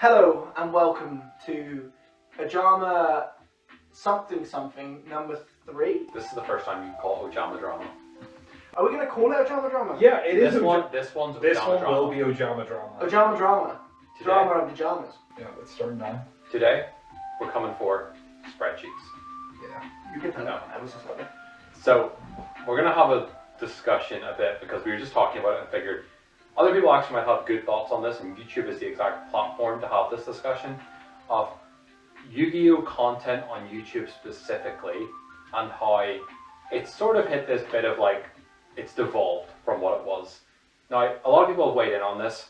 Hello and welcome to Ojama something number 3. This is the first time you call it Ojama Drama. Are we going to call it Ojama Drama? Yeah, it is. This one's Ojama Drama. Will be Ojama Drama. Ojama Drama. Today, Drama of pajamas. Yeah, let's start now. Today, we're coming for spreadsheets. Yeah. You can tell No. that was just like So, we're going to have a discussion a bit because we were just talking about it and figured other people actually might have good thoughts on this, and YouTube is the exact platform to have this discussion of Yu-Gi-Oh content on YouTube specifically and how it's sort of hit this bit of like, it's devolved from what it was. Now, a lot of people have weighed in on this,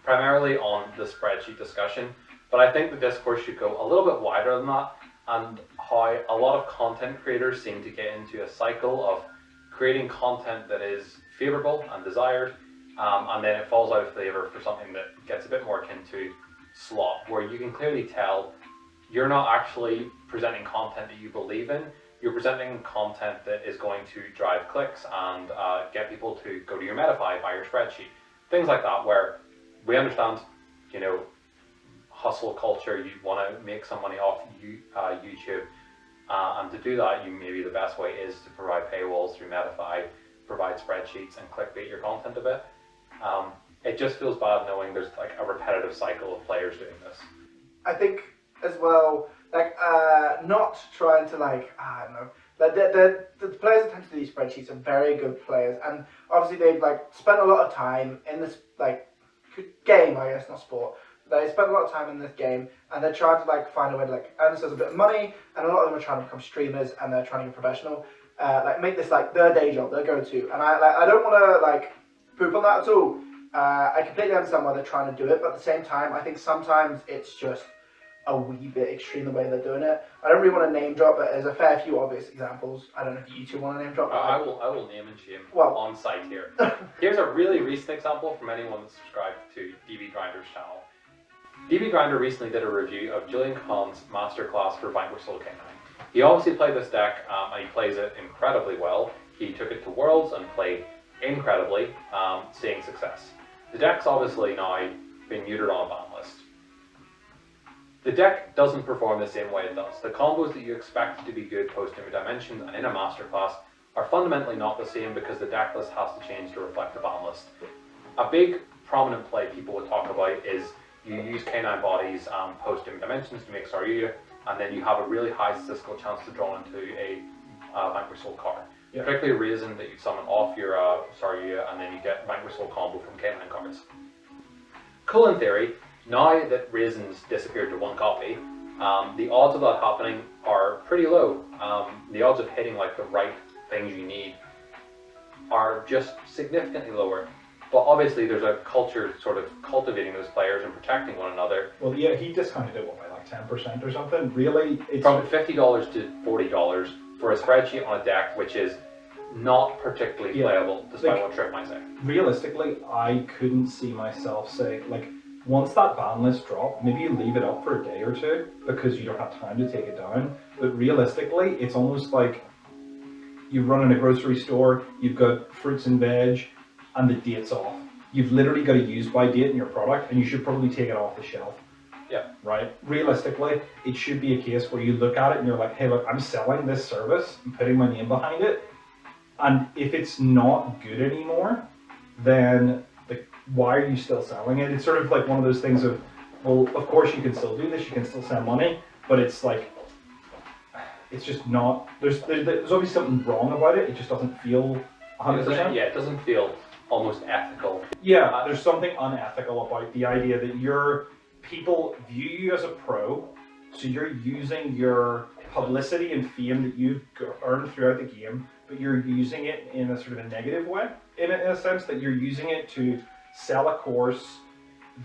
primarily on the spreadsheet discussion, but I think the discourse should go a little bit wider than that, and how a lot of content creators seem to get into a cycle of creating content that is favorable and desired, and then it falls out of favor for something that gets a bit more akin to slop, where you can clearly tell you're not actually presenting content that you believe in, you're presenting content that is going to drive clicks and get people to go to your Metafy, buy your spreadsheet. Things like that, where we understand, you know, hustle culture, you want to make some money off YouTube, and to do that, maybe the best way is to provide paywalls through Metafy, provide spreadsheets, and clickbait your content a bit. It just feels bad knowing there's like a repetitive cycle of players doing this. I think as well, like not trying to like, I don't know, like the players that tend to do these spreadsheets are very good players, and obviously they've like spent a lot of time in this like game, I guess, not sport. They spend a lot of time in this game, and they're trying to like find a way to like earn themselves a bit of money, and a lot of them are trying to become streamers, and they're trying to get professional, like make this like their day job, their go-to. And I don't want to like poop on that at all. I completely understand why they're trying to do it, but at the same time, I think sometimes it's just a wee bit extreme the way they're doing it. I don't really want to name drop, but there's a fair few obvious examples. I don't know if you two want to name drop. I will name and shame Well, on site here. Here's a really recent example from anyone that's subscribed to DB Grinder's channel. DB Grinder recently did a review of Julian Kahn's masterclass for Vanquish Soul King. He obviously played this deck, and he plays it incredibly well. He took it to Worlds and played incredibly, seeing success. The deck's obviously now been neutered on a ban list. The deck doesn't perform the same way it does. The combos that you expect to be good post-Inner Dimensions and in a masterclass are fundamentally not the same because the deck list has to change to reflect the ban list. A big prominent play people would talk about is you use K9 bodies post-Inner Dimensions to make Saryuya, and then you have a really high statistical chance to draw into a Vanquish Soul card. Yeah. Particularly a reason that you summon off your Saryuya and then you get Vanquish Soul combo from K9 cards. Cool in theory. Now that Raisins disappeared to one copy, the odds of that happening are pretty low. The odds of hitting like the right things you need are just significantly lower. But obviously there's a culture sort of cultivating those players and protecting one another. Well, yeah, he discounted it by like 10% or something. Really, it's from $50 to $40 for a spreadsheet on a deck which is not particularly playable, despite what Trip might say. Realistically, I couldn't see myself say, like, once that ban list dropped, maybe you leave it up for a day or two because you don't have time to take it down. But realistically, it's almost like you run in a grocery store, you've got fruits and veg, and the date's off. You've literally got a use by date in your product, and you should probably take it off the shelf. Yeah. Right? Realistically, it should be a case where you look at it and you're like, hey, look, I'm selling this service, I'm putting my name behind it. And if it's not good anymore, then like, why are you still selling it? It's sort of like one of those things of, well, of course you can still do this, you can still send money, but it's like, it's just not, there's obviously something wrong about it, it just doesn't feel 100%. Yeah, it doesn't feel almost ethical. Yeah, there's something unethical about the idea that people view you as a pro, so you're using your publicity and fame that you've earned throughout the game, but you're using it in a sort of a negative way, in a sense that you're using it to sell a course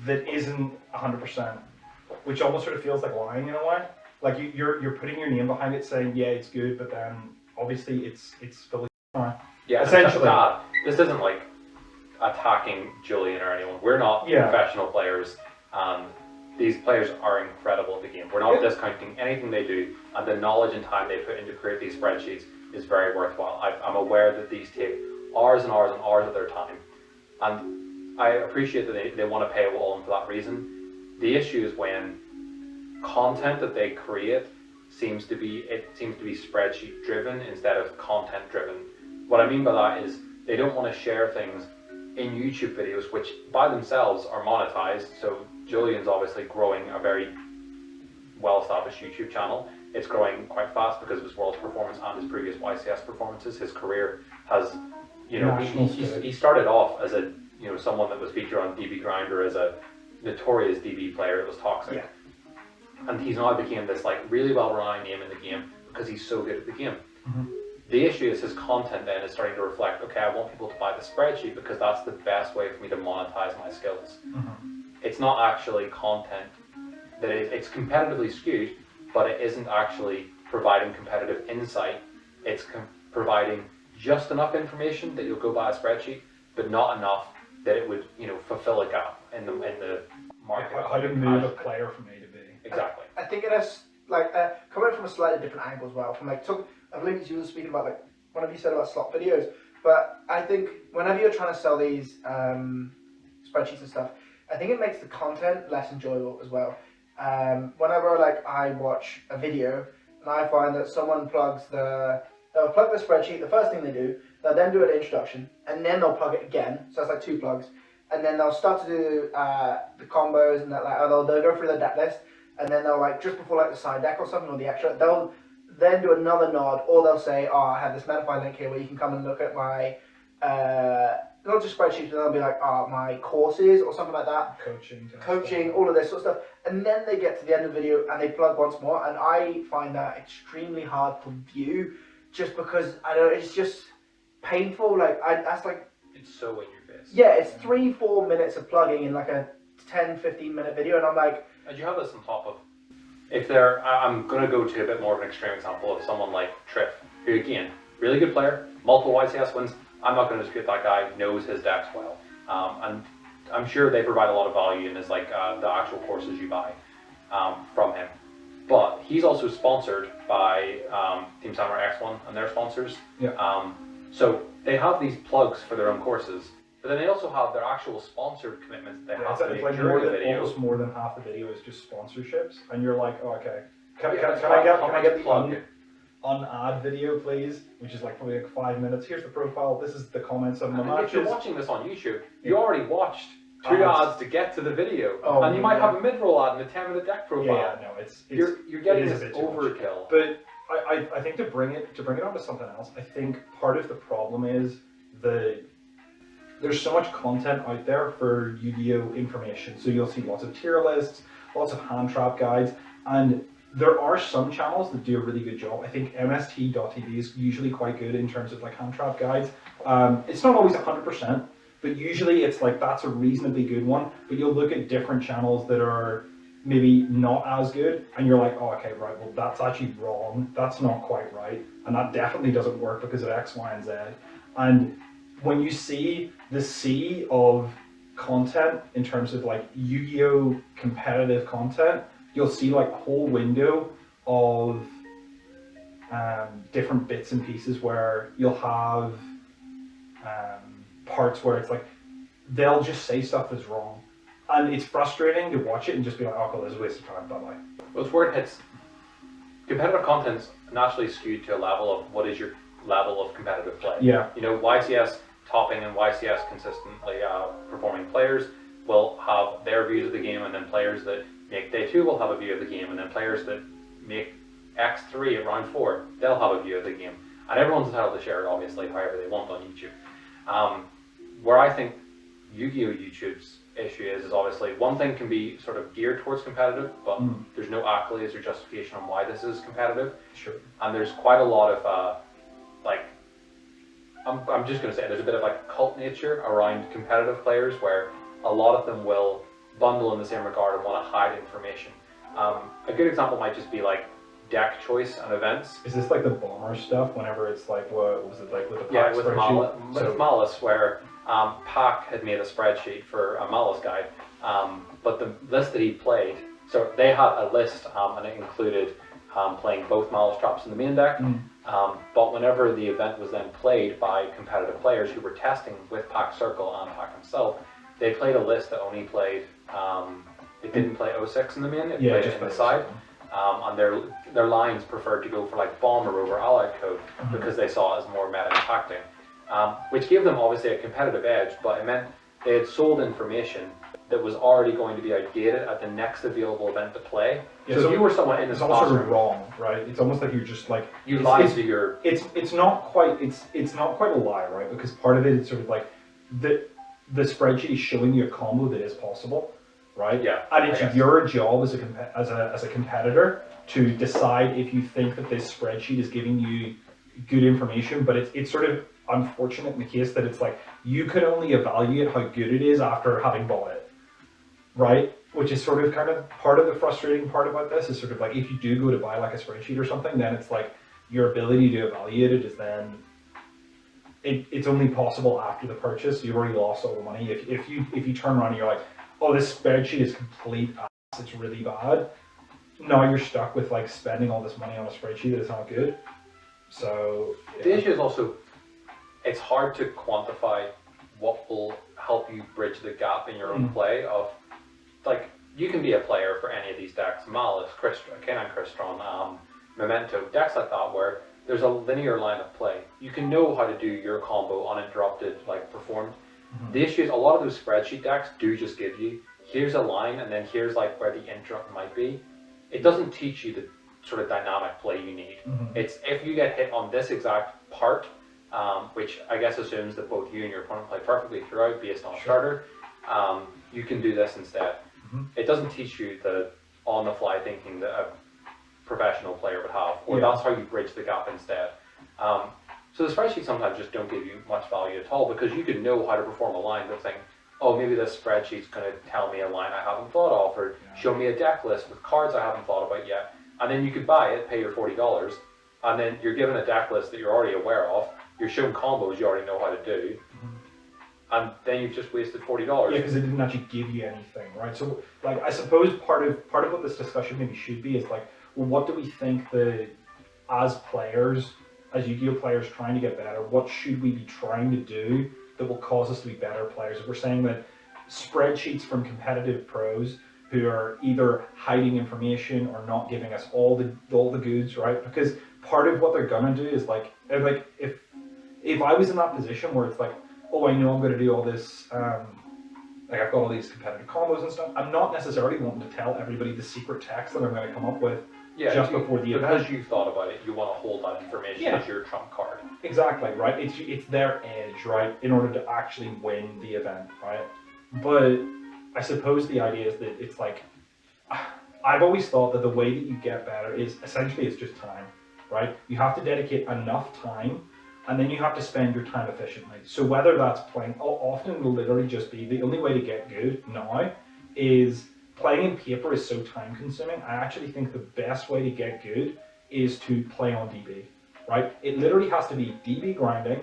that isn't 100%, which almost sort of feels like lying in a way. Like you're putting your name behind it, saying yeah it's good, but then obviously it's fully. Yeah, essentially. This isn't like attacking Julian or anyone. We're not professional players, and these players are incredible at the game. We're not discounting anything they do, and the knowledge and time they put into create these spreadsheets is very worthwhile. I'm aware that these take hours and hours and hours of their time, and I appreciate that they want to pay a wall for that reason. The issue is when content that they create seems to be spreadsheet driven instead of content driven. What I mean by that is they don't want to share things in YouTube videos which by themselves are monetized. So Julian's obviously growing a very well-established YouTube channel. It's growing quite fast because of his Worlds performance and his previous YCS performances. His career has, he started off as a, someone that was featured on DB Grinder as a notorious DB player that was toxic. Yeah. And he's now became this like really well-renowned name in the game because he's so good at the game. Mm-hmm. The issue is his content then is starting to reflect, okay, I want people to buy the spreadsheet because that's the best way for me to monetize my skills. Mm-hmm. It's not actually content that it's competitively skewed, but it isn't actually providing competitive insight. It's providing just enough information that you'll go buy a spreadsheet, but not enough that it would, fulfill a gap in the market. How to move a player from A to B. Exactly. I think it has like coming from a slightly different angle as well. From like, I believe you were speaking about like one of you said about slot videos, but I think whenever you're trying to sell these spreadsheets and stuff, I think it makes the content less enjoyable as well. Whenever like I watch a video and I find that someone they'll plug the spreadsheet, the first thing they do, they'll then do an introduction and then they'll plug it again. So that's like 2 plugs, and then they'll start to do the combos and that they'll go through the deck list. And then they'll like, just before like the side deck or something or the extra, they'll then do another nod, or they'll say, oh, I have this Metafy link here where you can come and look at my, not just spreadsheets, but they'll be like, my courses or something like that. Coaching, all of this sort of stuff. And then they get to the end of the video and they plug once more. And I find that extremely hard to view just because, I don't know, it's just painful. Like, that's like... It's so in your face. Yeah, it's 3-4 minutes of plugging in like a 10-15 minute video, and I'm like... And you have this on top of, I'm going to go to a bit more of an extreme example of someone like Triff, who again, really good player, multiple YCS wins. I'm not going to dispute that guy, knows his decks well. And I'm sure they provide a lot of value in his like the actual courses you buy from him. But he's also sponsored by Team Samurai X1 and their sponsors. Yeah. So they have these plugs for their own courses. But then they also have their actual sponsored commitments that they have to make like during the video. Almost more than half the video is just sponsorships, and you're like, oh, okay. Can I get the un-ad video, please? Which is like probably like 5 minutes. Here's the profile. This is the comments of the matches. If you're watching this on YouTube, you already watched 2 ads to get to the video, and you might have a mid-roll ad and a 10-minute deck profile. Yeah, no, you're getting this this overkill. But I think to bring it on to something else, I think part of the problem is there's so much content out there for Yu-Gi-Oh information. So you'll see lots of tier lists, lots of hand trap guides, and there are some channels that do a really good job. I think MST.tv is usually quite good in terms of like hand trap guides. It's not always 100%, but usually it's like that's a reasonably good one. But you'll look at different channels that are maybe not as good, and you're like, oh, okay, right, well that's actually wrong. That's not quite right, and that definitely doesn't work because of X, Y, and Z. And when you see the sea of content in terms of like Yu-Gi-Oh competitive content, you'll see like a whole window of different bits and pieces where you'll have parts where it's like they'll just say stuff that's wrong, and it's frustrating to watch it and just be like, oh cool, this is a waste of time, bye bye. Well, it's where it hits. Competitive content's naturally skewed to a level of what is your level of competitive play. Yeah. YCS topping and YCS consistently performing players will have their views of the game, and then players that make day 2 will have a view of the game, and then players that make X3 at round 4, they'll have a view of the game. And everyone's entitled to share it, obviously, however they want on YouTube. Where I think Yu-Gi-Oh! YouTube's issue is obviously one thing can be sort of geared towards competitive, but there's no accolades or justification on why this is competitive. Sure. And there's quite a lot of I'm just going to say there's a bit of like cult nature around competitive players where a lot of them will bundle in the same regard and want to hide information. A good example might just be like deck choice and events. Is this like the bomber stuff whenever it's like, what was it like with the Yeah, pack with spreadsheet? Malice, where Pac had made a spreadsheet for a Malice guide, but the list that he played, so they had a list and it included playing both Malice traps in the main deck, but whenever the event was then played by competitive players who were testing with Pac Circle and Pac himself, they played a list that only played It didn't play 06 in the main, it Yeah, played just it in the played side. And their lines preferred to go for like bomber over allied code because they saw it as more meta impacting, which gave them obviously a competitive edge, but it meant they had sold information that was already going to be outdated at the next available event to play. Yeah, so if you were someone in this it's also classroom, wrong, right? It's almost like you're just like you lied to your. It's not quite a lie, right? Because part of it is sort of like the spreadsheet is showing you a combo that is possible, right? Yeah, and it's your job as a competitor to decide if you think that this spreadsheet is giving you good information. But it's sort of unfortunate in the case that it's like you can only evaluate how good it is after having bought it, right? Which is sort of kind of part of the frustrating part about this is sort of like if you do go to buy like a spreadsheet or something, then it's like your ability to evaluate it is then it's only possible after the purchase. You've already lost all the money. If you turn around and you're like, oh, this spreadsheet is complete ass, it's really bad. Now you're stuck with like spending all this money on a spreadsheet that is not good. So yeah. The issue is also it's hard to quantify what will help you bridge the gap in your own play of like you can be a player for any of these decks, Malice, Canine Crystron, Memento, decks like that where there's a linear line of play. You can know how to do your combo uninterrupted, like performed. The issue is a lot of those spreadsheet decks do just give you here's a line and then here's like where the interrupt might be. It doesn't teach you the sort of dynamic play you need. It's if you get hit on this exact part, which I guess assumes that both you and your opponent play perfectly throughout based on a starter, you can do this instead. It doesn't teach you the on-the-fly thinking that a professional player would have, or that's how you bridge the gap instead. So the spreadsheets sometimes just don't give you much value at all because you could know how to perform a line but think, oh, maybe this spreadsheet's going to tell me a line I haven't thought of, or show me a deck list with cards I haven't thought about yet. And then you could buy it, pay your $40, and then you're given a deck list that you're already aware of, you're shown combos you already know how to do, and then you've just wasted $40. Yeah, because it didn't actually give you anything, right? So, like, I suppose part of what this discussion maybe should be is like, well, what do we think as players, as Yu-Gi-Oh players trying to get better, what should we be trying to do that will cause us to be better players? If we're saying that spreadsheets from competitive pros who are either hiding information or not giving us all the goods, right? Because part of what they're gonna do is like if I was in that position where it's like, oh, I know I'm gonna do all this, like I've got all these competitive combos and stuff, I'm not necessarily wanting to tell everybody the secret text that I'm gonna come up with just before the event. Because you've thought about it, you want to hold that information as your trump card. Exactly, right? It's their edge, right, in order to actually win the event, right? But I suppose the idea is that it's like, I've always thought that the way that you get better is essentially it's just time, right? You have to dedicate enough time and then you have to spend your time efficiently. So whether that's playing, often it'll literally just be, the only way to get good now is playing in paper is so time consuming. I actually think the best way to get good is to play on DB, right? It literally has to be DB grinding,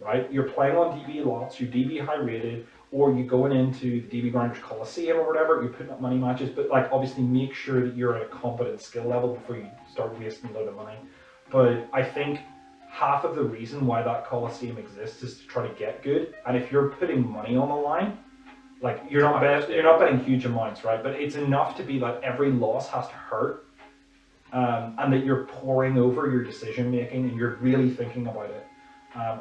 right? You're playing on DB lots, you're DB high rated, or you're going into the DB Grinders Coliseum or whatever, you're putting up money matches, but like obviously make sure that you're at a competent skill level before you start wasting a load of money. But I think half of the reason why that Coliseum exists is to try to get good, and if you're putting money on the line, like you're not betting huge amounts, right? But it's enough to be like every loss has to hurt, and that you're pouring over your decision making and you're really thinking about it.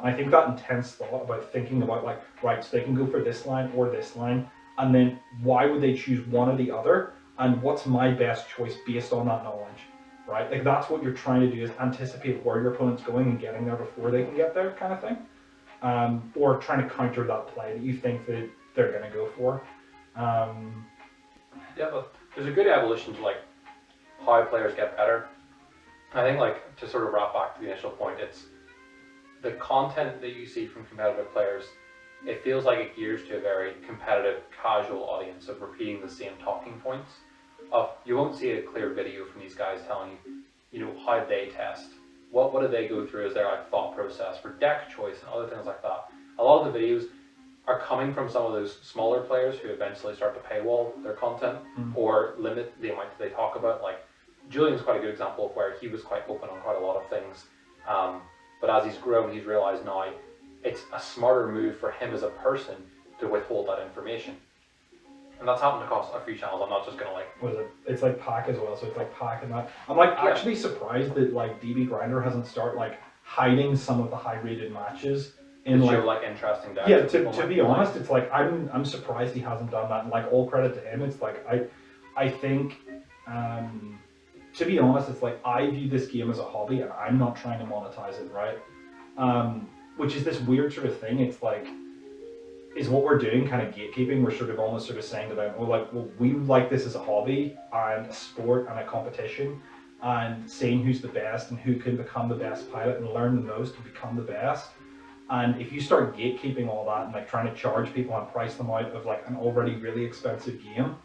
I think that intense thought about thinking about like, right, so they can go for this line or this line, and then why would they choose one or the other, and what's my best choice based on that knowledge, right? Like that's what you're trying to do is anticipate where your opponent's going and getting there before they can get there, kind of thing, or trying to counter that play that you think that they're going to go for. Yeah, but there's a good evolution to like how players get better. I think like to sort of wrap back to the initial point, it's the content that you see from competitive players, it feels like it gears to a very competitive, casual audience of repeating the same talking points. You won't see a clear video from these guys telling you, how they test. What do they go through as their like thought process for deck choice and other things like that. A lot of the videos are coming from some of those smaller players who eventually start to paywall their content or limit the amount that they talk about. Like Julian's quite a good example of where he was quite open on quite a lot of things. But as he's grown, he's realized now it's a smarter move for him as a person to withhold that information. And that's happened across a few channels. I'm not just gonna like. What is it? It's like pack as well, so it's like pack and that. I'm like actually surprised that like DB Grinder hasn't started like hiding some of the high rated matches in To like. show like interesting decks. Yeah, that people to might be like. honest, it's like I'm surprised he hasn't done that, and like all credit to him. It's like I think to be honest, it's like I view this game as a hobby, and I'm not trying to monetize it, right? Which is this weird sort of thing. It's like, is what we're doing kind of gatekeeping? We're sort of almost sort of saying to them, well, we like this as a hobby and a sport and a competition, and seeing who's the best and who can become the best pilot and learn the most to become the best. And if you start gatekeeping all that and like trying to charge people and price them out of like an already really expensive game,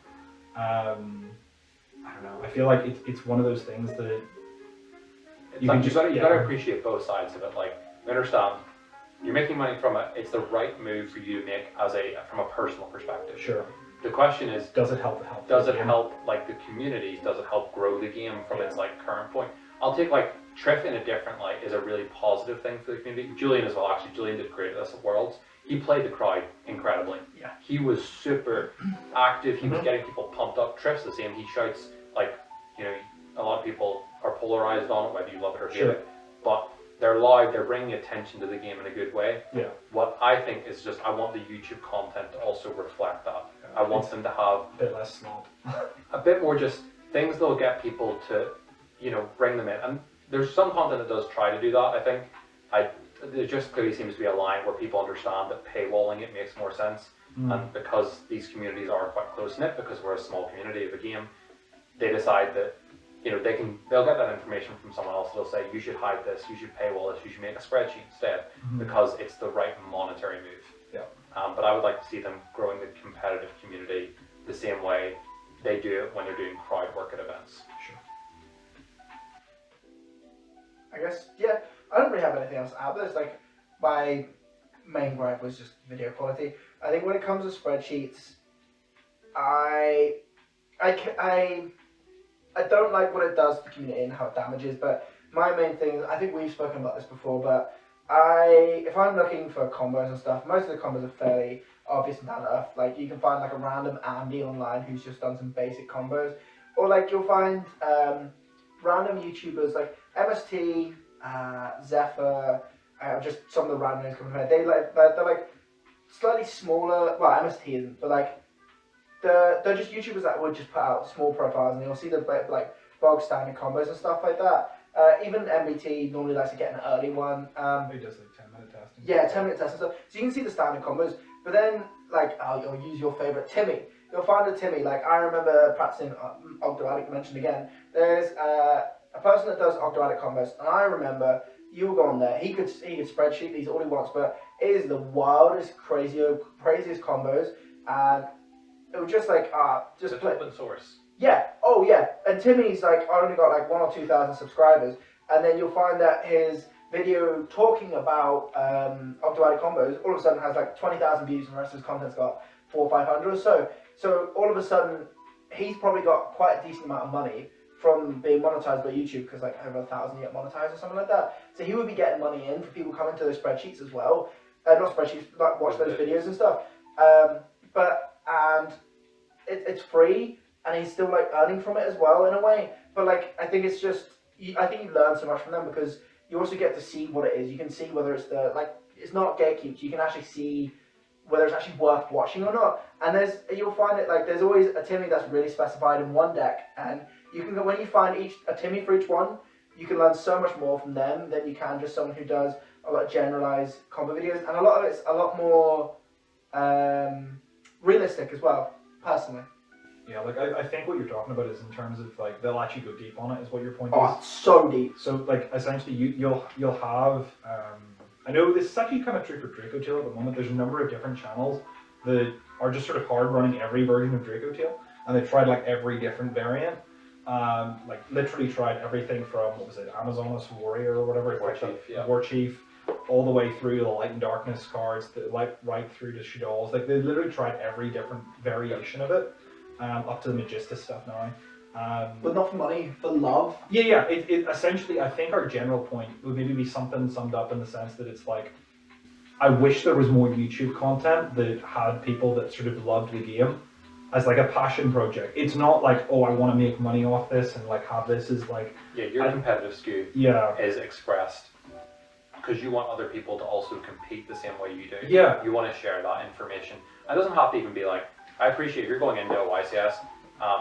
I don't know. I feel like it's one of those things that You gotta appreciate both sides of it. Like, I understand you're making money from it. It's the right move for you to make from a personal perspective. Sure. The question is, does it help Does it help like the communities? Does it help grow the game from its like current point? I'll take like Triff in a different light is a really positive thing for the community. Julian as well, actually. Julian did great at this at Worlds. He played the crowd incredibly. Yeah. He was super active. He was getting people pumped up. Triff's the same. He shouts like, you know, a lot of people are polarized on it, whether you love it or hate it. But they're loud. They're bringing attention to the game in a good way. Yeah. What I think is just I want the YouTube content to also reflect that. I want them to have a bit less snob. a bit more just things that'll get people to, you know, bring them in. And there's some content that does try to do that. I think there just clearly seems to be a line where people understand that paywalling it makes more sense. And because these communities are quite close knit, because we're a small community of a game, they decide that, you know, they'll get that information from someone else. They'll say, you should hide this, you should paywall this, you should make a spreadsheet instead, because it's the right monetary move. Yeah. But I would like to see them growing the competitive community the same way they do it when they're doing crowd work at events. Sure. I guess, yeah, I don't really have anything else to add. There's like, my main gripe was just video quality. I think when it comes to spreadsheets, I don't like what it does to the community and how it damages, but my main thing, I think we've spoken about this before, but if I'm looking for combos and stuff, most of the combos are fairly obvious and down to earth. Like, you can find like a random Andy online who's just done some basic combos, or like you'll find random YouTubers like MST, Zephyr, just some of the random names coming from there. They're like slightly smaller. Well, MST isn't, but like they're just YouTubers that would just put out small profiles, and you'll see the like bog standard combos and stuff like that. Even MBT normally likes to get an early one. He does like 10-minute testing. Yeah, 10-minute testing stuff. So you can see the standard combos, but then like you'll use your favorite Timmy. You'll find a Timmy. Like, I remember practicing Ogdoadic mentioned again. There's a person that does Ogdoadic combos, and I remember you will go on there. He could spreadsheet these all he wants, but it is the wildest, craziest combos, and it was just like just It's play. open source. Yeah. Oh yeah. And Timmy's like only got like 1,000 or 2,000 subscribers, and then you'll find that his video talking about Ogdoadic combos all of a sudden has like 20,000 views, and the rest of his content's got 400 or 500 or so. So all of a sudden, he's probably got quite a decent amount of money from being monetized by YouTube, because like over 1,000 get monetized or something like that. So he would be getting money in for people coming to those spreadsheets as well. Not spreadsheets, like watch those videos and stuff. And it's free, and he's still like earning from it as well in a way. But like, I think it's just, I think you learn so much from them, because you also get to see what it is. You can see whether it's it's not gatekeeped. You can actually see whether it's actually worth watching or not. And you'll find it like there's always a Timmy that's really specified in one deck, and you can go, when you find a Timmy for each one, you can learn so much more from them than you can just someone who does a lot of generalized combo videos, and a lot of it's a lot more realistic as well, personally. Yeah, like I think what you're talking about is in terms of like they'll actually go deep on it, is what your point Oh, is. it's so deep. So like essentially you'll have I know this is actually kind of true for Draco Tail at the moment. There's a number of different channels that are just sort of hard running every version of Draco Tail, and they've tried like every different variant. Like literally tried everything from, what was it, Amazoness Warrior or whatever, War Chief, yeah. War Chief, all the way through the Light and Darkness cards, right through to Shadolls. Like they literally tried every different variation of it, up to the Magistus stuff now. But not for money, for love. Yeah. It essentially, I think our general point would maybe be something summed up in the sense that it's like, I wish there was more YouTube content that had people that sort of loved the game, as like a passion project. It's not like, oh, I want to make money off this and like have this as like, Yeah, your competitive skew yeah, is expressed because you want other people to also compete the same way you do. Yeah. You want to share that information. It doesn't have to even be like, I appreciate if you're going into a YCS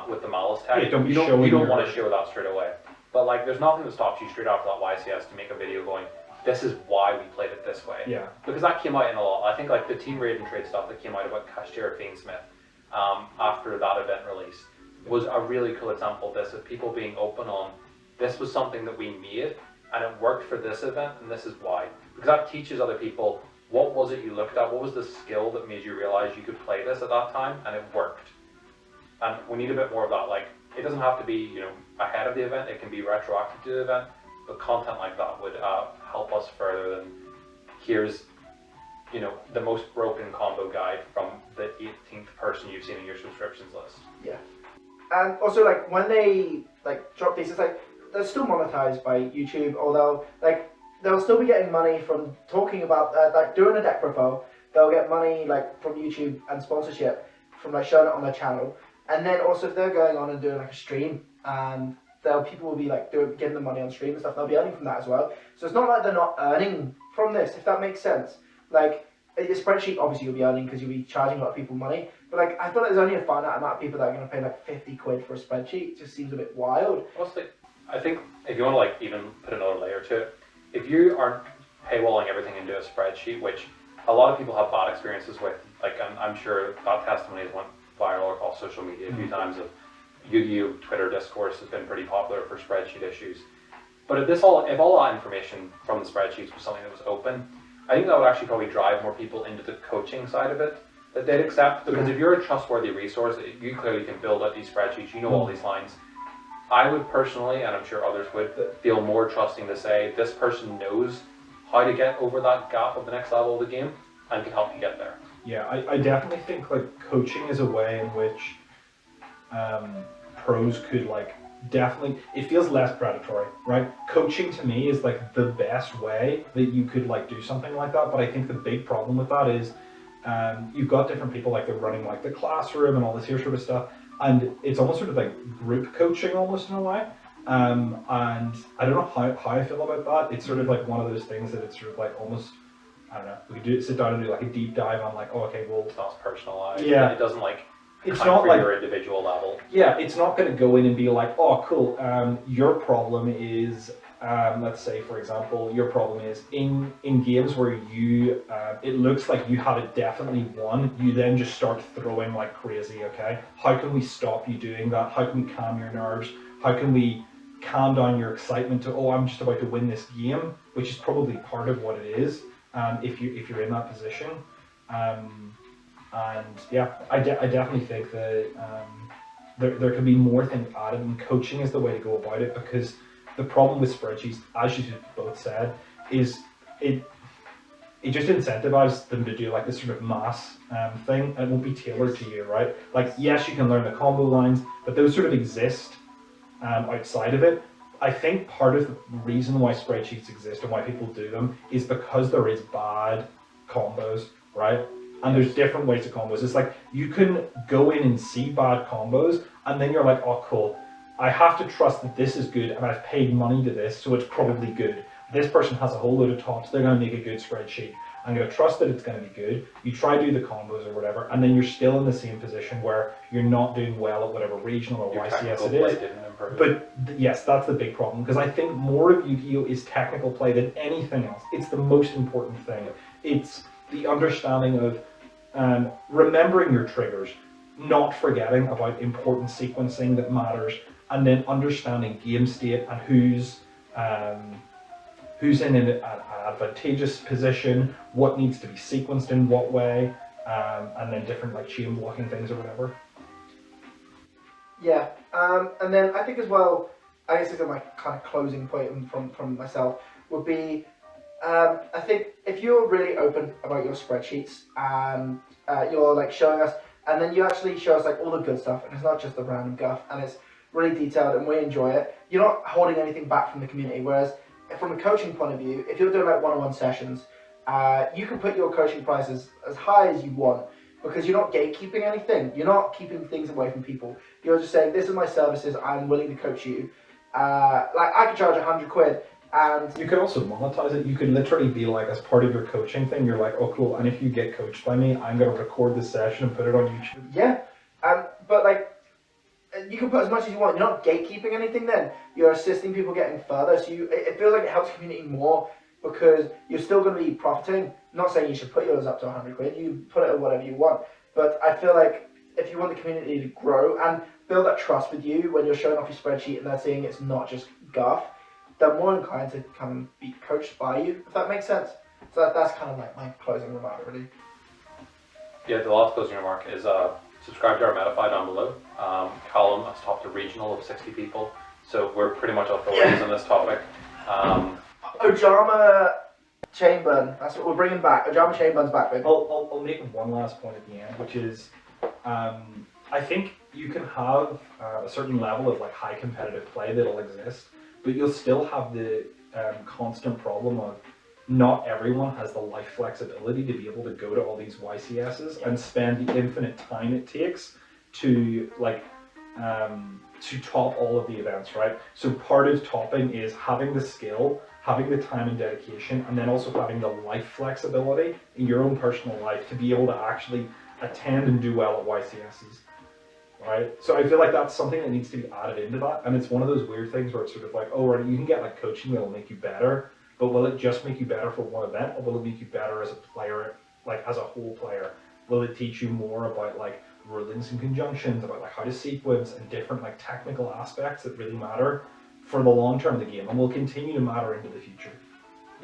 with the malice tag. Yeah, you don't want to show that straight away. But like, there's nothing that stops you straight after that YCS to make a video going, this is why we played it this way. Yeah. Because that came out in a lot. I think like the team raid and trade stuff that came out about Cashier Fiendsmith after that event release was a really cool example of this, of people being open on, this was something that we made and it worked for this event and this is why. Because that teaches other people, what was it you looked at, what was the skill that made you realize you could play this at that time, and it worked. And we need a bit more of that. Like, it doesn't have to be, you know, ahead of the event, it can be retroactive to the event, but content like that would help us further than, here's, you know, the most broken combo guide from the 18th person you've seen in your subscriptions list. Yeah. And also, like, when they like drop these, it's like they're still monetized by YouTube, although like they'll still be getting money from talking about like doing a deck profile. They'll get money like from YouTube and sponsorship from like showing it on their channel, and then also if they're going on and doing like a stream, and people will be like giving them money on stream and stuff, they'll be earning from that as well. So it's not like they're not earning from this, if that makes sense. Like a spreadsheet, obviously you'll be earning because you'll be charging a lot of people money, but like I feel like there's only a finite amount of people that are going to pay like 50 quid for a spreadsheet. It just seems a bit wild. Honestly, I think if you want to like even put another layer to it, if you aren't paywalling everything into a spreadsheet, which a lot of people have bad experiences with, like I'm sure that testimony has went viral across social media a few times of Yu-Gi-Oh! Twitter discourse has been pretty popular for spreadsheet issues. But if all that information from the spreadsheets was something that was open, I think that would actually probably drive more people into the coaching side of it that they'd accept. Because if you're a trustworthy resource, you clearly can build out these spreadsheets, you know all these lines. I would personally, and I'm sure others would, feel more trusting to say this person knows how to get over that gap of the next level of the game and can help you get there. Yeah, I definitely think like coaching is a way in which pros could like definitely, it feels less predatory, right? Coaching to me is like the best way that you could like do something like that, but I think the big problem with that is you've got different people like they're running like the classroom and all this here sort of stuff, and it's almost sort of like group coaching almost in a way. And I don't know how I feel about that. It's sort of like one of those things that it's sort of like almost, I don't know, we could sit down and do like a deep dive on like, oh, okay, well, It's not personalized. Yeah. It doesn't like it's count not for like, your individual level. yeah, it's not going to go in and be like, oh, cool, your problem is, let's say, for example, your problem is in games where you, it looks like you have it definitely won, you then just start throwing like crazy, okay? How can we stop you doing that? How can we calm your nerves? How can we calm down your excitement to, oh, I'm just about to win this game, which is probably part of what it is, if you're in that position. And yeah, I definitely think that there could be more things added, and coaching is the way to go about it, because the problem with spreadsheets, as you both said, is it just incentivizes them to do like this sort of mass thing, and it won't be tailored to you, right? Like, yes, you can learn the combo lines, but those sort of exist outside of it. I think part of the reason why spreadsheets exist and why people do them is because there is bad combos, right? And there's different ways to combos. It's like you can go in and see bad combos, and then you're like, oh, cool. I have to trust that this is good, and I've paid money to this, so it's probably good. This person has a whole load of tops. They're going to make a good spreadsheet. I'm going to trust that it's going to be good. You try to do the combos or whatever, and then you're still in the same position where you're not doing well at whatever regional or Your YCS technical it play is. didn't improve. But yes, that's the big problem, because I think more of Yu-Gi-Oh! Is technical play than anything else. It's the most important thing. It's the understanding of remembering your triggers, not forgetting about important sequencing that matters, and then understanding game state and who's in an advantageous position, what needs to be sequenced in what way, and then different like chain blocking things or whatever. Yeah, and then I think as well, I guess it's my kind of closing point from myself would be, I think if you're really open about your spreadsheets and you're like showing us, and then you actually show us like all the good stuff, and it's not just the random guff, and it's really detailed and we enjoy it, you're not holding anything back from the community. Whereas from a coaching point of view, if you're doing like one-on-one sessions, you can put your coaching prices as high as you want, because you're not gatekeeping anything. You're not keeping things away from people. You're just saying, this is my services, I'm willing to coach you. Like, I could charge 100 quid, and... You could also monetize it. You could literally be like, as part of your coaching thing, you're like, oh cool, and if you get coached by me, I'm going to record this session and put it on YouTube. Yeah, but like, you can put as much as you want. You're not gatekeeping anything then. You're assisting people getting further, so it feels like it helps the community more, because you're still going to be profiting. I'm not saying you should put yours up to 100 quid, you put it at whatever you want, but I feel like if you want the community to grow and build that trust with you when you're showing off your spreadsheet and they're seeing it's not just guff, they're more inclined to come and be coached by you, if that makes sense. So that's kind of like my closing remark, really. Yeah, the last closing remark is subscribe to our Metafy down below. Callum has topped a regional of 60 people, so we're pretty much authorities on this topic. Ojama Chainburn, that's what we're bringing back. Ojama Chainburn's back, baby. I'll make one last point at the end, which is, I think you can have a certain level of like high competitive play that'll exist, but you'll still have the constant problem of not everyone has the life flexibility to be able to go to all these YCSs and spend the infinite time it takes to like to top all of the events, right? So part of topping is having the skill, having the time and dedication, and then also having the life flexibility in your own personal life to be able to actually attend and do well at YCSs, right? So I feel like that's something that needs to be added into that, and it's one of those weird things where it's sort of like, oh, right, you can get like coaching that'll make you better, but will it just make you better for one event, or will it make you better as a player, like as a whole player? Will it teach you more about like rulings and conjunctions, about like how to sequence and different like technical aspects that really matter for the long term of the game and will continue to matter into the future?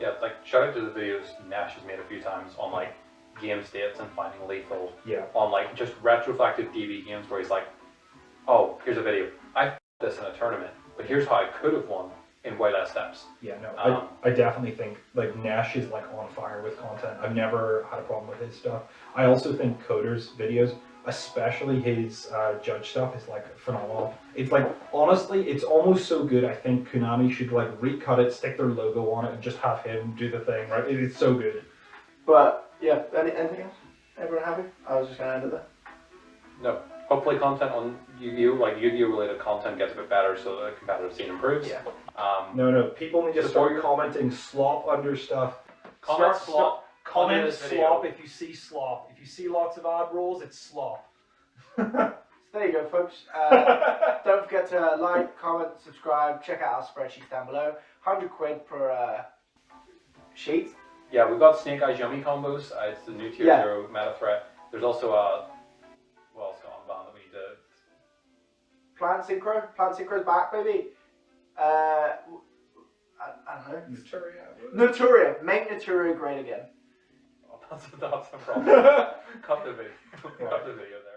Yeah, like shout out to the videos Nash has made a few times on like game states and finding lethal. Yeah. On like just retrospective DB games where he's like, oh, here's a video. I f***ed this in a tournament, but here's how I could have won in way less steps. Yeah, no, I definitely think like Nash is like on fire with content. I've never had a problem with his stuff. I also think Coder's videos, especially his judge stuff, is like phenomenal. It's like, honestly, it's almost so good I think Konami should like recut it, stick their logo on it, and just have him do the thing, right? It is so good. But yeah, anything else? Everyone happy? I was just gonna end it there. No. Hopefully content on Yu-Gi-Oh! Like Yu-Gi-Oh! Related content gets a bit better so the competitive scene improves. Yeah. No, people need to start commenting slop under stuff. Comment slop. Comment slop if you see slop. If you see lots of ad rolls, it's slop. So there you go, folks. Don't forget to like, comment, subscribe, check out our spreadsheets down below. 100 quid per sheet. Yeah, we've got Snake Eyes Yummy combos. It's the new tier 0 meta threat. There's also what else got on band that we need to... Plant Synchro. Plant Synchro's back, baby. I don't know. Naturia. Make Naturia great again. Oh, that's a problem. Cut the video. Cut the video there.